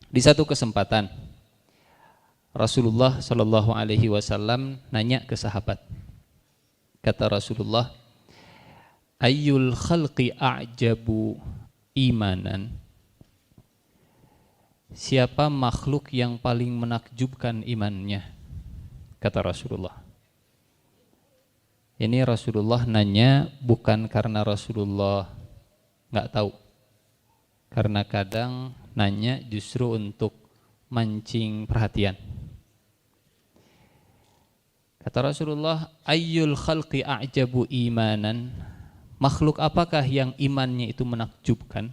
Di satu kesempatan Rasulullah Shallallahu Alaihi Wasallam nanya ke sahabat. Kata Rasulullah, Ayyul khalqi a'jabu imanan. Siapa makhluk yang paling menakjubkan imannya? Kata Rasulullah. Ini Rasulullah nanya bukan karena Rasulullah nggak tahu. Karena kadang nanya justru untuk mancing perhatian. Kata Rasulullah, Ayyul khalqi a'jabu imanan. Makhluk apakah yang imannya itu menakjubkan?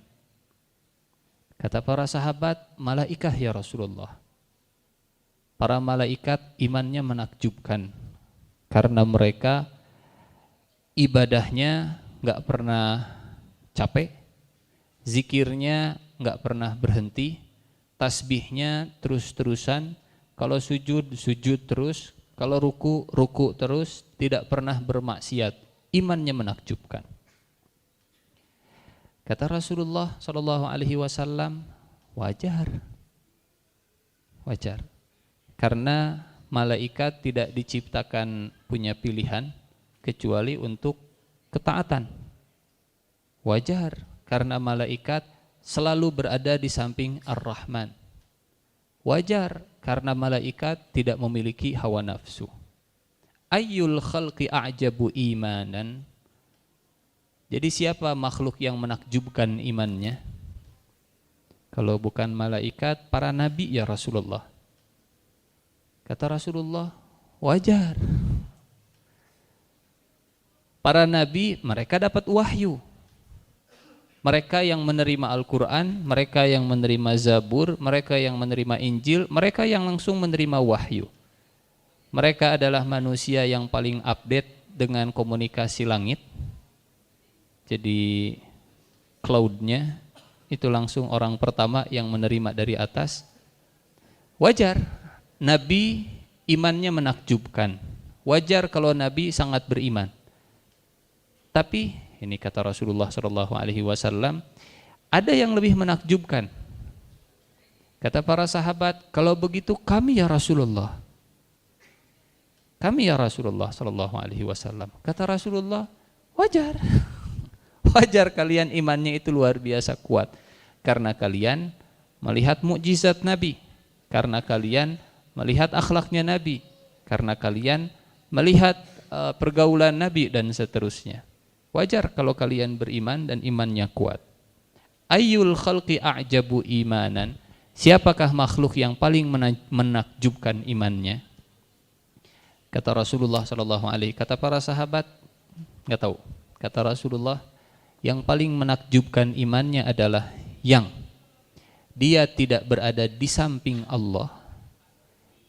Kata para sahabat, malaikat ya Rasulullah. Para malaikat imannya menakjubkan karena mereka ibadahnya nggak pernah capek, zikirnya nggak pernah berhenti, tasbihnya terus-terusan, kalau sujud terus, kalau ruku terus, tidak pernah bermaksiat. Imannya menakjubkan. Kata Rasulullah Shallallahu Alaihi Wasallam, wajar, karena malaikat tidak diciptakan punya pilihan kecuali untuk ketaatan. Wajar, karena malaikat selalu berada di samping Ar-Rahman. Wajar, karena malaikat tidak memiliki hawa nafsu. Ayyul khalqi a'jabu imanan. Jadi siapa makhluk yang menakjubkan imannya? Kalau bukan malaikat, para nabi ya Rasulullah. Kata Rasulullah, wajar. Para nabi mereka dapat wahyu. Mereka yang menerima Al-Quran, mereka yang menerima Zabur, mereka yang menerima Injil, mereka yang langsung menerima wahyu. Mereka adalah manusia yang paling update dengan komunikasi langit. Jadi cloud-nya itu langsung orang pertama yang menerima dari atas. Wajar, Nabi imannya menakjubkan. Wajar kalau Nabi sangat beriman. Tapi ini kata Rasulullah SAW, ada yang lebih menakjubkan. Kata para sahabat, kalau begitu kami ya Rasulullah. Kami ya Rasulullah SAW. Kata Rasulullah, wajar. Wajar kalian imannya itu luar biasa kuat. Karena kalian melihat mukjizat Nabi. Karena kalian melihat akhlaknya Nabi. Karena kalian melihat pergaulan Nabi dan seterusnya. Wajar kalau kalian beriman dan imannya kuat. Ayyul khalqi a'jabu imanan. Siapakah makhluk yang paling menakjubkan imannya? Kata Rasulullah SAW. Kata para sahabat, nggak tahu. Kata Rasulullah, yang paling menakjubkan imannya adalah yang dia tidak berada di samping Allah,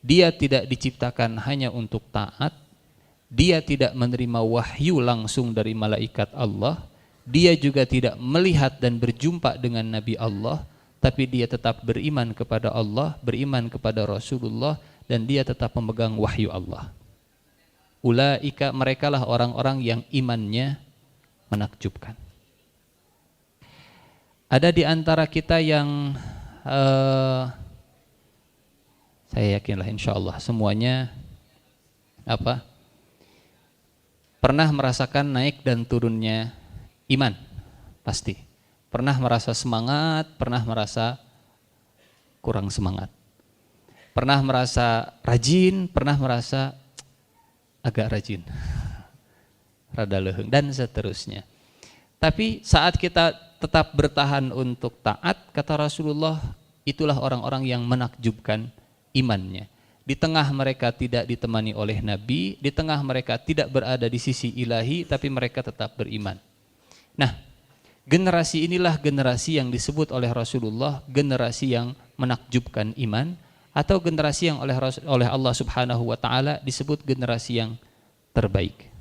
dia tidak diciptakan hanya untuk taat, dia tidak menerima wahyu langsung dari malaikat Allah, dia juga tidak melihat dan berjumpa dengan Nabi Allah, tapi dia tetap beriman kepada Allah, beriman kepada Rasulullah, dan dia tetap memegang wahyu Allah. Ulaika, merekalah orang-orang yang imannya menakjubkan. Ada di antara kita yang saya yakinlah insyaallah semuanya pernah merasakan naik dan turunnya iman, pasti. Pernah merasa semangat, pernah merasa kurang semangat. Pernah merasa rajin, pernah merasa agak rajin, rada leuheung dan seterusnya. Tapi saat kita tetap bertahan untuk taat, kata Rasulullah, itulah orang-orang yang menakjubkan imannya. Di tengah mereka tidak ditemani oleh Nabi, di tengah mereka tidak berada di sisi ilahi, tapi mereka tetap beriman. Nah, generasi inilah generasi yang disebut oleh Rasulullah generasi yang menakjubkan iman, atau generasi yang oleh Allah Subhanahu wa taala disebut generasi yang terbaik.